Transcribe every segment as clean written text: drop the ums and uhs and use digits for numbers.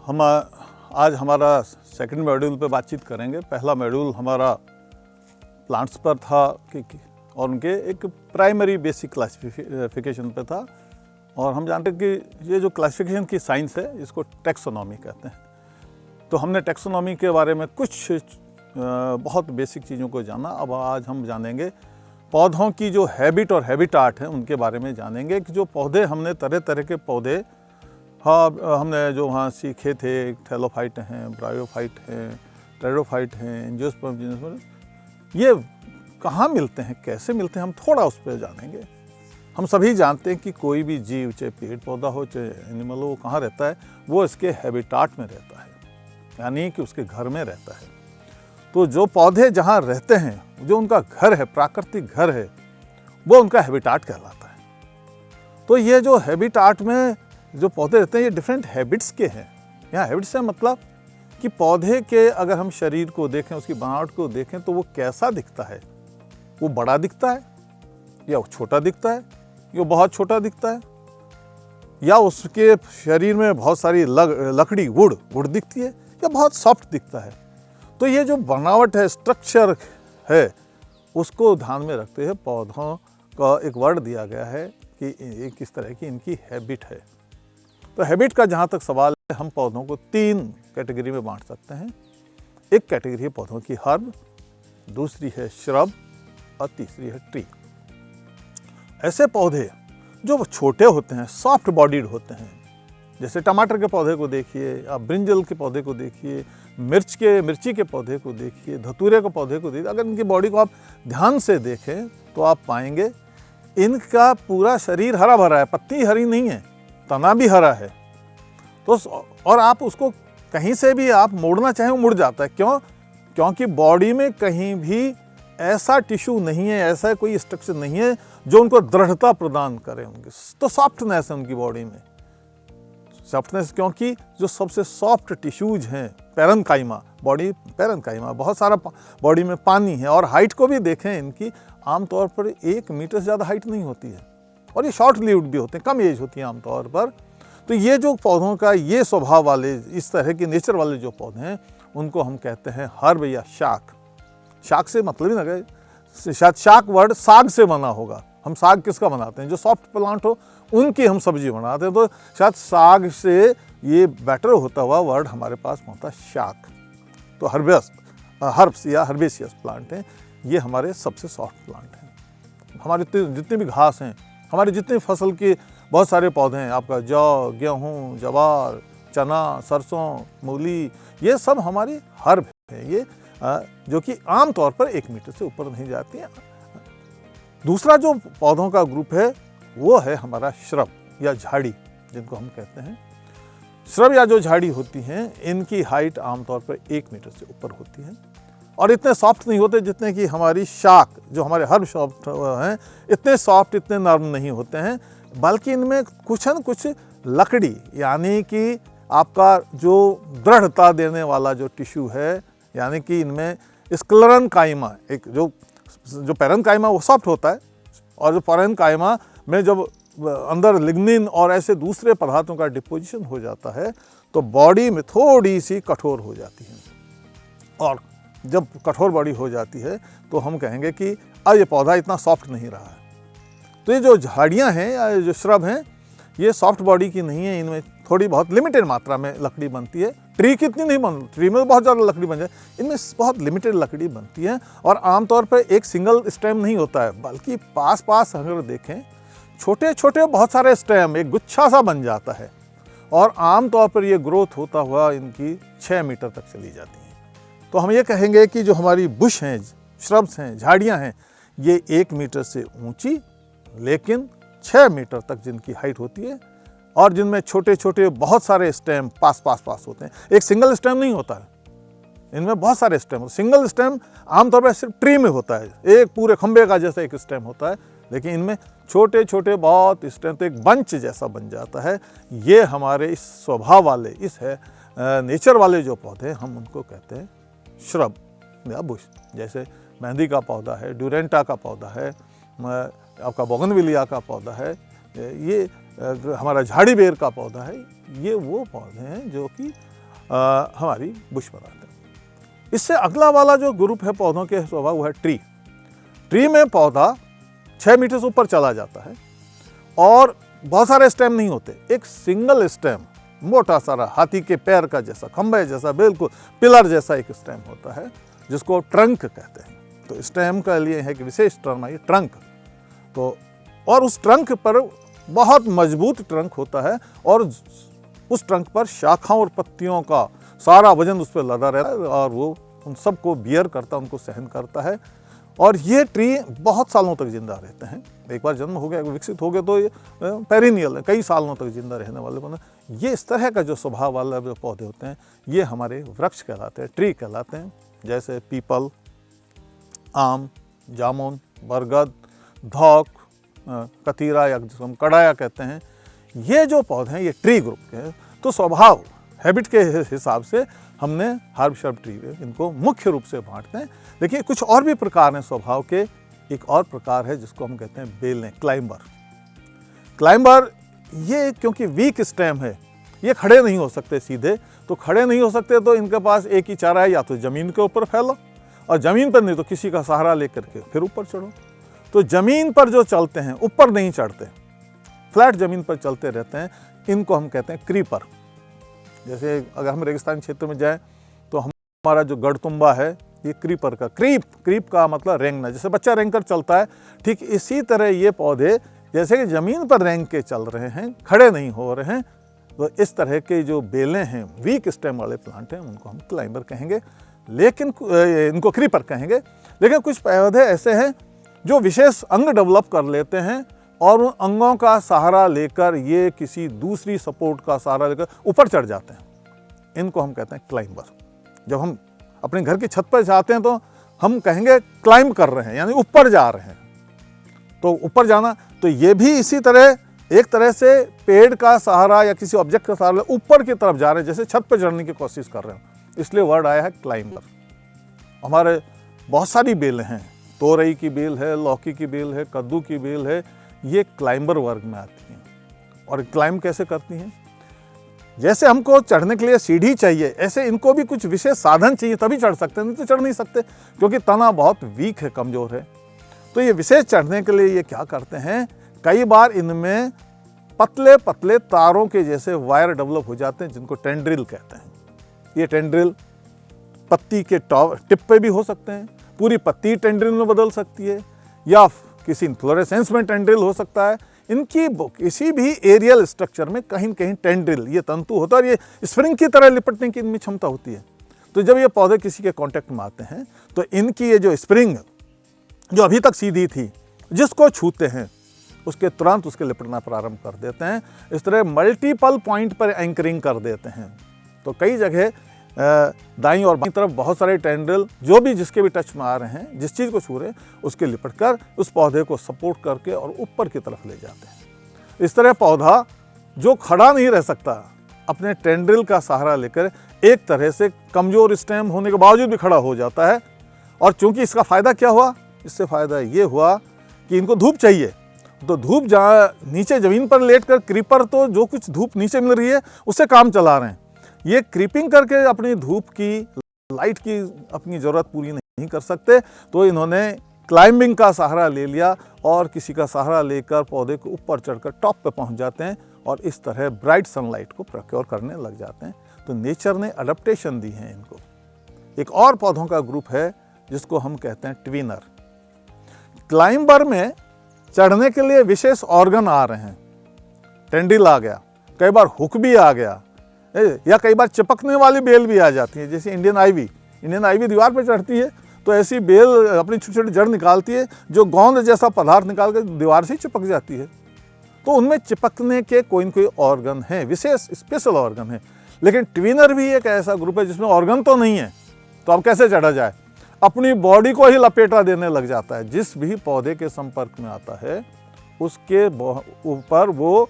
हम आज हमारा सेकंड मॉड्यूल पे बातचीत करेंगे। पहला मॉड्यूल हमारा प्लांट्स पर था और उनके एक प्राइमरी बेसिक क्लासिफिकेशन पे था। और हम जानते हैं कि ये जो क्लासिफिकेशन की साइंस है इसको टैक्सोनॉमी कहते हैं। तो हमने टैक्सोनॉमी के बारे में कुछ बहुत बेसिक चीज़ों को जाना। अब आज हम जानेंगे पौधों की जो हैबिट और हैबिटाट है उनके बारे में जानेंगे कि जो पौधे हमने तरह तरह के पौधे हमने जो वहाँ सीखे थे, थैलोफाइट हैं, ब्रायोफाइट हैं, टेरोफाइट हैं, एंजियोस्पर्म, ये कहाँ मिलते हैं, कैसे मिलते हैं, हम थोड़ा उस पर जानेंगे। हम सभी जानते हैं कि कोई भी जीव, चाहे पेड़ पौधा हो चाहे एनिमल हो, वो कहाँ रहता है, वो इसके हैबिटाट में रहता है, यानी कि उसके घर में रहता है। तो जो पौधे जहाँ रहते हैं, जो उनका घर है, प्राकृतिक घर है, वो उनका हैबिटाट कहलाता है। तो ये जो हैबिटाट में जो पौधे रहते हैं ये डिफरेंट हैबिट्स के हैं। यहाँ हैबिट्स से मतलब कि पौधे के अगर हम शरीर को देखें, उसकी बनावट को देखें तो वो कैसा दिखता है, वो बड़ा दिखता है या वो छोटा दिखता है, या बहुत छोटा दिखता है, या उसके शरीर में बहुत सारी लकड़ी वुड दिखती है, या बहुत सॉफ्ट दिखता है। तो ये जो बनावट है, स्ट्रक्चर है, उसको ध्यान में रखते हुए पौधों का एक वर्ड दिया गया है कि ये किस तरह की इनकी हैबिट है। तो हैबिट का जहाँ तक सवाल है, हम पौधों को 3 कैटेगरी में बांट सकते हैं। एक कैटेगरी है पौधों की हर्ब, दूसरी है श्रब और तीसरी है ट्री। ऐसे पौधे जो छोटे होते हैं, सॉफ्ट बॉडीड होते हैं, जैसे टमाटर के पौधे को देखिए, आप ब्रिंजल के पौधे को देखिए, मिर्ची के पौधे को देखिए, धतूरे के पौधे को देखिए। अगर इनकी बॉडी को आप ध्यान से देखें तो आप पाएंगे इनका पूरा शरीर हरा भरा है, पत्ती हरी नहीं है, तना भी हरा है। तो और आप उसको कहीं से भी आप मोड़ना चाहें वो मुड़ जाता है। क्यों? क्योंकि बॉडी में कहीं भी ऐसा टिश्यू नहीं है, ऐसा कोई स्ट्रक्चर नहीं है जो उनको दृढ़ता प्रदान करे। उनकी तो सॉफ्टनेस है उनकी बॉडी में, सॉफ्टनेस, क्योंकि जो सबसे सॉफ्ट टिश्यूज हैं पैरेन्काइमा, बहुत सारा बॉडी में पानी है। और हाइट को भी देखें, इनकी आमतौर पर 1 मीटर से ज़्यादा हाइट नहीं होती है, और ये शॉर्ट लिव्ड भी होते हैं, कम एज होती है आमतौर पर। तो ये जो पौधों का ये स्वभाव वाले, इस तरह के नेचर वाले जो पौधे हैं, उनको हम कहते हैं हर्ब या शाक। शाक से मतलब ही ना गए, शायद शाक वर्ड साग से बना होगा। हम साग किसका बनाते हैं? जो सॉफ्ट प्लांट हो उनकी हम सब्जी बनाते हैं। तो शायद साग से ये बेटर होता हुआ वर्ड हमारे पास पहुंचा शाक। तो हर्ब्स या हर्बेसियस प्लांट हैं, ये हमारे सबसे सॉफ्ट प्लांट हैं। हमारे जितने भी घास हैं, हमारे जितने फसल के बहुत सारे पौधे हैं, आपका जौ, गेहूँ, जवार, चना, सरसों, मूली, ये सब हमारी हर्ब है, ये जो कि आमतौर पर 1 मीटर से ऊपर नहीं जाती हैं। दूसरा जो पौधों का ग्रुप है वो है हमारा श्रब या झाड़ी, जिनको हम कहते हैं। श्रब या जो झाड़ी होती हैं, इनकी हाइट आमतौर पर 1 मीटर से ऊपर होती है, और इतने सॉफ्ट नहीं होते जितने कि हमारी शाक, जो हमारे हर्ब सॉफ्ट हैं, इतने सॉफ्ट, इतने नर्म नहीं होते हैं, बल्कि इनमें कुछ न कुछ लकड़ी, यानी कि आपका जो दृढ़ता देने वाला जो टिश्यू है, यानी कि इनमें स्क्लेरेन्काइमा, एक जो पैरेन्काइमा वो सॉफ्ट होता है, और जो पैरेन्काइमा में जब अंदर लिग्निन और ऐसे दूसरे पदार्थों का डिपोजिशन हो जाता है तो बॉडी में थोड़ी सी कठोर हो जाती है। और जब कठोर बॉडी हो जाती है तो हम कहेंगे कि अब ये पौधा इतना सॉफ्ट नहीं रहा है। तो ये जो झाड़ियाँ हैं या जो श्रब हैं, ये सॉफ्ट बॉडी की नहीं है, इनमें थोड़ी बहुत लिमिटेड मात्रा में लकड़ी बनती है। ट्री कितनी नहीं बनती, ट्री में बहुत ज़्यादा लकड़ी बन जाए, इनमें बहुत लिमिटेड लकड़ी बनती है। और आमतौर पर एक सिंगल स्टेम नहीं होता है, बल्कि पास अगर देखें छोटे छोटे बहुत सारे स्टेम, एक गुच्छा सा बन जाता है। और आमतौर पर ये ग्रोथ होता हुआ इनकी 6 मीटर तक चली जाती है। तो हम ये कहेंगे कि जो हमारी बुश हैं, श्रब्स हैं, झाड़ियाँ हैं, ये 1 मीटर से ऊंची लेकिन 6 मीटर तक जिनकी हाइट होती है, और जिनमें छोटे छोटे बहुत सारे स्टेम पास होते हैं। एक सिंगल स्टेम नहीं होता है, इनमें बहुत सारे स्टेम। सिंगल स्टेम आमतौर पर सिर्फ ट्री में होता है, एक पूरे खंबे का जैसा एक स्टेम होता है, लेकिन इनमें छोटे छोटे बहुत स्टेम, तो एक बंच जैसा बन जाता है। ये हमारे इस स्वभाव वाले, इस है नेचर वाले जो पौधे, हम उनको कहते हैं श्रब या बुश। जैसे मेहंदी का पौधा है, ड्यूरेंटा का पौधा है, आपका बोगनविलिया का पौधा है, ये हमारा झाड़ी बेर का पौधा है। ये वो पौधे हैं जो कि हमारी बुश बनाते हैं। इससे अगला वाला जो ग्रुप है पौधों के स्वभाव वो है ट्री। ट्री में पौधा 6 मीटर से ऊपर चला जाता है और बहुत सारे स्टेम नहीं होते, एक सिंगल स्टेम मोटा सारा हाथी के पैर का जैसा, खंबे जैसा, बिल्कुल पिलर जैसा एक स्टेम होता है जिसको ट्रंक कहते हैं। तो स्टेम का लिए है कि विशेष टर्म है ट्रंक। तो और उस ट्रंक पर बहुत मजबूत ट्रंक होता है और उस ट्रंक पर शाखाओं और पत्तियों का सारा वजन उस पर लदा रहता है और वो उन सबको बियर करता है, उनको सहन करता है। और ये ट्री बहुत सालों तक जिंदा रहते हैं। एक बार जन्म हो गया, विकसित हो गए तो ये पेरिनियल है, कई सालों तक जिंदा रहने वाले पौधे। ये इस तरह का जो स्वभाव वाला जो पौधे होते हैं ये हमारे वृक्ष कहलाते हैं, ट्री कहलाते हैं। जैसे पीपल, आम, जामुन, बरगद, धौक, कतीरा या जिसको हम कड़ाया कहते हैं, ये जो पौधे हैं ये ट्री ग्रुप के हैं। तो स्वभाव हैबिट के हिसाब से हमने हर्ब शर्ब ट्री इनको मुख्य रूप से बांटते हैं। देखिए कुछ और भी प्रकार हैं स्वभाव के। एक और प्रकार है जिसको हम कहते हैं बेलें, क्लाइंबर। क्लाइंबर ये क्योंकि वीक स्टेम है, ये खड़े नहीं हो सकते सीधे, तो खड़े नहीं हो सकते तो इनके पास एक ही चारा है, या तो ज़मीन के ऊपर फैलो और ज़मीन पर नहीं तो किसी का सहारा लेकर के फिर ऊपर चढ़ो। तो ज़मीन पर जो चलते हैं ऊपर नहीं चढ़ते, फ्लैट ज़मीन पर चलते रहते हैं, इनको हम कहते हैं क्रीपर। जैसे अगर हम रेगिस्तान क्षेत्र में जाएं तो हमारा जो गढ़तुंबा है ये क्रीपर का, क्रीप का मतलब रेंगना, जैसे बच्चा रेंग कर चलता है, ठीक इसी तरह ये पौधे जैसे कि ज़मीन पर रेंग के चल रहे हैं, खड़े नहीं हो रहे हैं, तो इस तरह के जो बेलें हैं, वीक स्टेम वाले प्लांट हैं, उनको हम क्लाइंबर कहेंगे, लेकिन इनको क्रीपर कहेंगे। लेकिन कुछ पौधे ऐसे हैं जो विशेष अंग डेवलप कर लेते हैं और उन अंगों का सहारा लेकर ये किसी दूसरी सपोर्ट का सहारा लेकर ऊपर चढ़ जाते हैं, इनको हम कहते हैं क्लाइंबर। जब हम अपने घर की छत पर जाते हैं तो हम कहेंगे क्लाइंब कर रहे हैं, यानी ऊपर जा रहे हैं। तो ऊपर जाना, तो ये भी इसी तरह एक तरह से पेड़ का सहारा या किसी ऑब्जेक्ट का सहारा ऊपर की तरफ जा रहे हैं, जैसे छत पर चढ़ने की कोशिश कर रहे हो, इसलिए वर्ड आया है क्लाइंबर। हमारे बहुत सारी बेलें हैं, तोरई की बेल है, लौकी की बेल है, कद्दू की बेल है, ये क्लाइंबर वर्ग में आती हैं। और क्लाइंब कैसे करती हैं? जैसे हमको चढ़ने के लिए सीढ़ी चाहिए, ऐसे इनको भी कुछ विशेष साधन चाहिए तभी चढ़ सकते हैं, नहीं तो चढ़ नहीं सकते, क्योंकि तना बहुत वीक है, कमज़ोर है। तो ये विशेष चढ़ने के लिए ये क्या करते हैं, कई बार इनमें पतले पतले तारों के जैसे वायर डेवलप हो जाते हैं, जिनको टेंड्रिल कहते हैं। ये टेंड्रिल पत्ती के टिप पे भी हो सकते हैं, पूरी पत्ती टेंड्रिल में बदल सकती है, या किसी इन्फ्लोरेसेंस में टेंड्रिल हो सकता है। इनकी किसी भी एरियल स्ट्रक्चर में कहीं न कहीं टेंड्रिल, ये तंतु होता है और ये स्प्रिंग की तरह लिपटने की इनमें क्षमता होती है। तो जब ये पौधे किसी के कांटेक्ट में आते हैं तो इनकी ये जो स्प्रिंग जो अभी तक सीधी थी, जिसको छूते हैं उसके तुरंत उसके लिपटना प्रारंभ कर देते हैं। इस तरह मल्टीपल पॉइंट पर एंकरिंग कर देते हैं। तो कई जगह दाईं और बाईं तरफ बहुत सारे टेंड्रिल जो भी जिसके भी टच में आ रहे हैं, जिस चीज़ को छू रहे हैं, उसके लिपट कर उस पौधे को सपोर्ट करके और ऊपर की तरफ ले जाते हैं। इस तरह पौधा जो खड़ा नहीं रह सकता, अपने टेंड्रिल का सहारा लेकर एक तरह से कमज़ोर स्टेम होने के बावजूद भी खड़ा हो जाता है। और चूंकि इसका फ़ायदा क्या हुआ, इससे फ़ायदा ये हुआ कि इनको धूप चाहिए, तो धूप जहाँ नीचे ज़मीन पर लेट कर क्रीपर तो जो कुछ धूप नीचे मिल रही है उससे काम चला रहे हैं। ये क्रीपिंग करके अपनी धूप की, लाइट की अपनी ज़रूरत पूरी नहीं कर सकते, तो इन्होंने क्लाइंबिंग का सहारा ले लिया और किसी का सहारा लेकर पौधे को ऊपर चढ़कर टॉप पे पहुंच जाते हैं और इस तरह ब्राइट सनलाइट को प्रोक्योर करने लग जाते हैं। तो नेचर ने अडेप्टेशन दी है इनको। एक और पौधों का ग्रुप है जिसको हम कहते हैं ट्विनर। क्लाइंबर में चढ़ने के लिए विशेष ऑर्गन आ रहे हैं, टेंड्रिल आ गया, कई बार हुक भी आ गया, या कई बार चिपकने वाली बेल भी आ जाती है, जैसे इंडियन आईवी दीवार पर चढ़ती है तो ऐसी बेल अपनी छोटी छोटी जड़ निकालती है जो गोंद जैसा पदार्थ निकाल कर दीवार से चिपक जाती है। तो उनमें चिपकने के कोई न कोई ऑर्गन है, विशेष स्पेशल ऑर्गन है। लेकिन ट्विनर भी एक ऐसा ग्रुप है जिसमें ऑर्गन तो नहीं है, तो अब कैसे चढ़ा जाए, अपनी बॉडी को ही लपेटा देने लग जाता है। जिस भी पौधे के संपर्क में आता है उसके ऊपर वो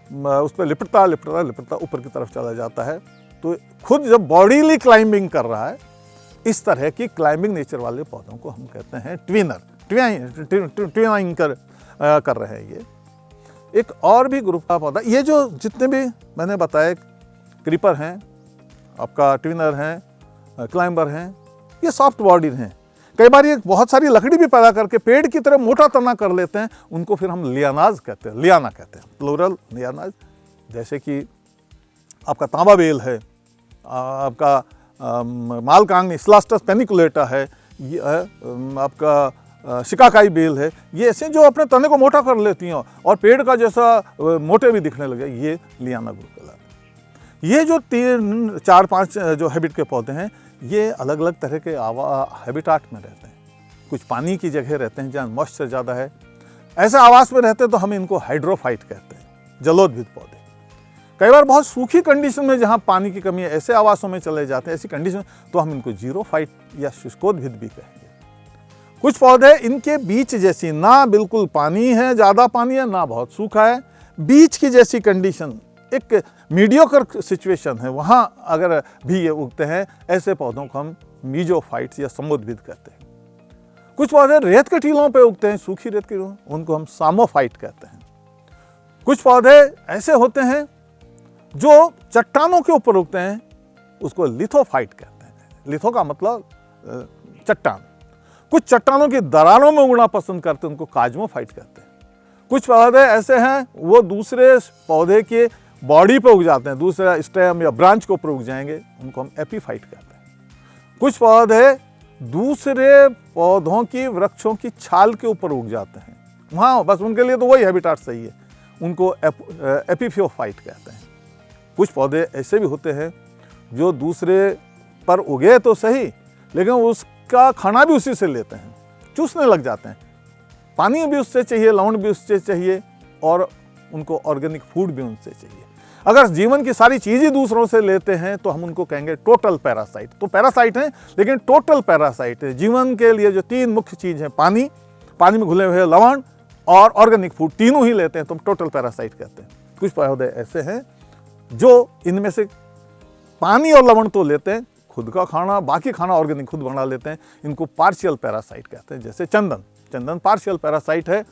उस पर लिपटता लिपटता लिपटता ऊपर की तरफ चला जाता है। तो खुद जब बॉडीली क्लाइंबिंग कर रहा है, इस तरह की क्लाइंबिंग नेचर वाले पौधों को हम कहते हैं ट्विनर, ट्विनिंग कर रहे हैं। ये एक और भी ग्रुप का पौधा, ये जो जितने भी मैंने बताए क्रीपर हैं, आपका ट्विनर हैं, क्लाइंबर हैं, ये सॉफ्ट बॉडीड हैं। कई बार ये बहुत सारी लकड़ी भी पैदा करके पेड़ की तरह मोटा तना कर लेते हैं, उनको फिर हम लियानाज कहते हैं, लियाना कहते हैं, प्लूरल लियानाज। जैसे कि आपका तांबा बेल है, आपका मालकांग इस्लास्टस पेनिकुलेटा है, ये आपका शिकाकाई बेल है, ये ऐसे जो अपने तने को मोटा कर लेती हैं और पेड़ का जैसा मोटे भी दिखने लगे, ये लियाना ग्रुप कहलाते हैं। ये जो 3-4-5 जो हैबिट के पौधे हैं, ये अलग अलग तरह के हैबिटाट में रहते हैं। कुछ पानी की जगह रहते हैं जहाँ मॉइस्चर ज़्यादा है, ऐसे आवास में रहते हैं तो हम इनको हाइड्रोफाइट कहते हैं, जलोद्भिद पौधे। कई बार बहुत सूखी कंडीशन में जहाँ पानी की कमी है, ऐसे आवासों में चले जाते हैं, ऐसी कंडीशन तो हम इनको जीरोफाइट या शुष्कोद्भिद भी कहेंगे। कुछ पौधे इनके बीच जैसी, ना बिल्कुल पानी है, ज़्यादा पानी है, ना बहुत सूखा है, बीच की जैसी कंडीशन, एक मीडियोकर सिचुएशन है, वहाँ अगर भी ये उगते हैं, ऐसे पौधों को हम मीजोफाइट्स या समोद्भिद कहते हैं। कुछ पौधे रेत के टीलों पे उगते हैं, सूखी रेत के टीलों, उनको हम सामोफाइट कहते हैं। कुछ पौधे ऐसे होते हैं जो चट्टानों के ऊपर उगते हैं, उसको लिथोफाइट कहते हैं। लिथो का मतलब चट्टान। कुछ चट्टानों की दरारों में उगना पसंद करते हैं, उनको काजमोफाइट कहते हैं। कुछ पौधे ऐसे हैं वो दूसरे पौधे के बॉडी पे उग जाते हैं, दूसरा स्टेम या ब्रांच के ऊपर उग जाएंगे, उनको हम एपीफाइट कहते हैं। कुछ पौधे दूसरे पौधों की, वृक्षों की छाल के ऊपर उग जाते हैं, वहाँ बस उनके लिए तो वही हैबिटाट सही है, उनको एपिफियोफाइट कहते हैं। कुछ पौधे ऐसे भी होते हैं जो दूसरे पर उगे तो सही, लेकिन उसका खाना भी उसी से लेते हैं, चूसने लग जाते हैं, पानी भी उससे चाहिए, लवण भी उससे चाहिए, और उनको ऑर्गेनिक फूड भी उनसे चाहिए। अगर जीवन की सारी चीज़ें दूसरों से लेते हैं तो हम उनको कहेंगे टोटल पैरासाइट। तो पैरासाइट हैं, लेकिन टोटल पैरासाइट है। जीवन के लिए जो 3 मुख्य चीज़ हैं, पानी, पानी में घुले हुए लवण और ऑर्गेनिक फूड, तीनों ही लेते हैं तो हम टोटल पैरासाइट कहते हैं। कुछ पौधे ऐसे हैं जो इनमें से पानी और लवण तो लेते हैं, खुद का खाना, बाकी खाना ऑर्गेनिक खुद बना लेते हैं, इनको पार्शियल पैरासाइट कहते हैं। जैसे चंदन, चंदन पार्शियल पैरासाइट है,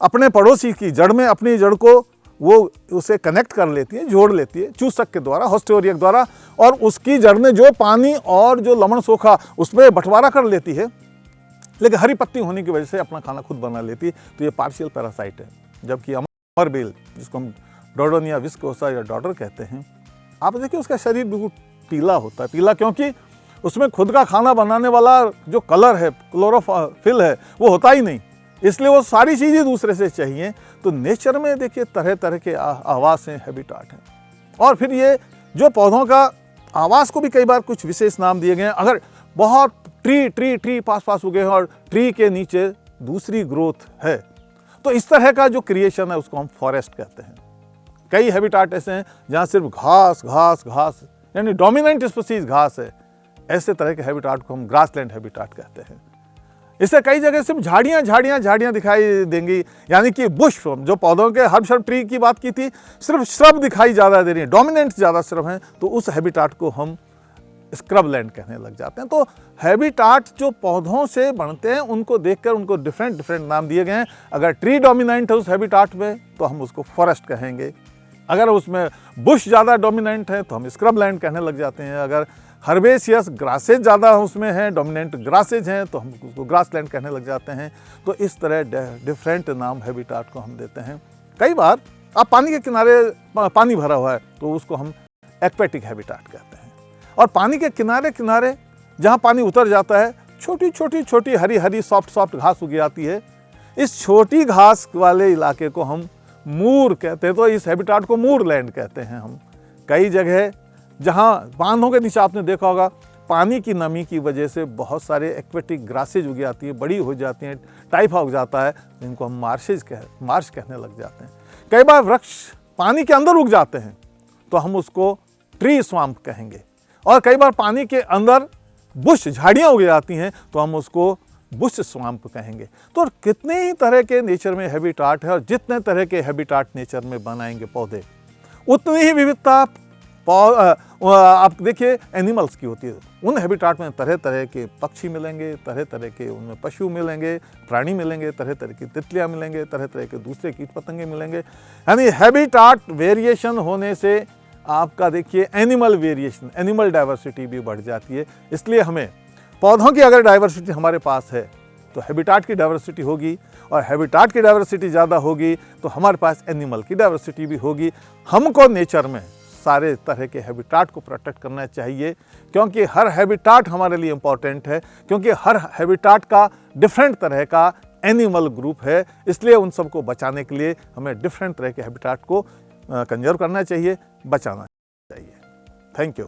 अपने पड़ोसी की जड़ में अपनी जड़ को वो उसे कनेक्ट कर लेती है, जोड़ लेती है चूसक के द्वारा, होस्टोरिया के द्वारा, और उसकी जड़ में जो पानी और जो लवण सोखा उसमें बंटवारा कर लेती है, लेकिन हरी पत्ती होने की वजह से अपना खाना खुद बना लेती है, तो ये पार्शियल पैरासाइट है। जबकि अमर बेल, जिसको हम डोडोनिया विस्कोसा या डॉटर कहते हैं, आप देखिए उसका शरीर बिल्कुल पीला होता है। पीला क्योंकि उसमें खुद का खाना बनाने वाला जो कलर है, क्लोरोफिल है, वो होता ही नहीं, इसलिए वो सारी चीज़ें दूसरे से चाहिए। तो नेचर में देखिए तरह तरह के आवास हैं, हैबिटाट हैं। और फिर ये जो पौधों का आवास को भी कई बार कुछ विशेष नाम दिए गए हैं। अगर बहुत ट्री पास पास उगे हैं और ट्री के नीचे दूसरी ग्रोथ है, तो इस तरह का जो क्रिएशन है उसको हम फॉरेस्ट कहते हैं। कई हैबिटाट ऐसे हैं जहाँ सिर्फ घास घास घास, यानी डोमिनेंट स्पीसीज घास है, ऐसे तरह के हैबिटाट को हम ग्रासलैंड हैबिटाट कहते हैं। इससे कई जगह सिर्फ झाड़ियाँ दिखाई देंगी, यानी कि बुश, जो पौधों के हर्ब श्रब ट्री की बात की थी, सिर्फ श्रब दिखाई ज़्यादा दे रही है, डोमिनेंट ज़्यादा श्रब हैं, तो उस हैबिटाट को हम स्क्रब लैंड कहने लग जाते हैं। तो हैबिटाट जो पौधों से बनते हैं उनको देखकर उनको डिफरेंट नाम दिए गए हैं। अगर ट्री डोमिनेंट है उस हैबिटाट में तो हम उसको फॉरेस्ट कहेंगे, अगर उसमें बुश ज़्यादा डोमिनेंट है तो हम स्क्रब लैंड कहने लग जाते हैं, अगर हर्बेसियस ग्रासेज ज़्यादा उसमें हैं, डोमिनेंट ग्रासेज हैं, तो हम उसको ग्रासलैंड कहने लग जाते हैं। तो इस तरह डिफरेंट नाम हैबिटाट को हम देते हैं। कई बार आप पानी के किनारे, पानी भरा हुआ है तो उसको हम एक्वेटिक हैबिटाट कहते हैं, और पानी के किनारे किनारे जहाँ पानी उतर जाता है, छोटी हरी सॉफ्ट घास उग आती है, इस छोटी घास वाले इलाके को हम मूर कहते हैं। तो इस हैबिटाट को मूर लैंड कहते हैं हम। कई जगह जहाँ बांधों के नीचे आपने देखा होगा, पानी की नमी की वजह से बहुत सारे एक्वेटिक ग्रासेज उग आती हैं, बड़ी हो जाती हैं, टाइफा उग जाता है, जिनको हम मार्श कहने लग जाते हैं। कई बार वृक्ष पानी के अंदर उग जाते हैं तो हम उसको ट्री स्वाम्प कहेंगे, और कई बार पानी के अंदर बुश, झाड़ियाँ उग जाती हैं तो हम उसको बुश स्वाम्प कहेंगे। तो कितने ही तरह के नेचर में हैबिटाट है, और जितने तरह के हैबिटाट नेचर में बनाएंगे पौधे, उतनी ही विविधता आप देखिए एनिमल्स की होती है। उन हैबिटाट में तरह तरह के पक्षी मिलेंगे, तरह तरह के उनमें पशु मिलेंगे, प्राणी मिलेंगे, तरह तरह की तितलियाँ मिलेंगे, तरह तरह के दूसरे कीट पतंगे मिलेंगे। यानी हैबिटाट वेरिएशन होने से आपका देखिए एनिमल वेरिएशन, एनिमल डाइवर्सिटी भी बढ़ जाती है। इसलिए हमें पौधों की अगर डाइवर्सिटी हमारे पास है तो हैबिटाट की डाइवर्सिटी होगी, और हैबिटाट की डाइवर्सिटी ज़्यादा होगी तो हमारे पास एनिमल की डाइवर्सिटी भी होगी। हमको नेचर में सारे तरह के हैबिटाट को प्रोटेक्ट करना चाहिए, क्योंकि हर हैबिटाट हमारे लिए इम्पॉर्टेंट है, क्योंकि हर हैबिटाट का डिफरेंट तरह का एनिमल ग्रुप है। इसलिए उन सबको बचाने के लिए हमें डिफरेंट तरह के हैबिटाट को कंजर्व करना चाहिए, बचाना चाहिए। Thank you.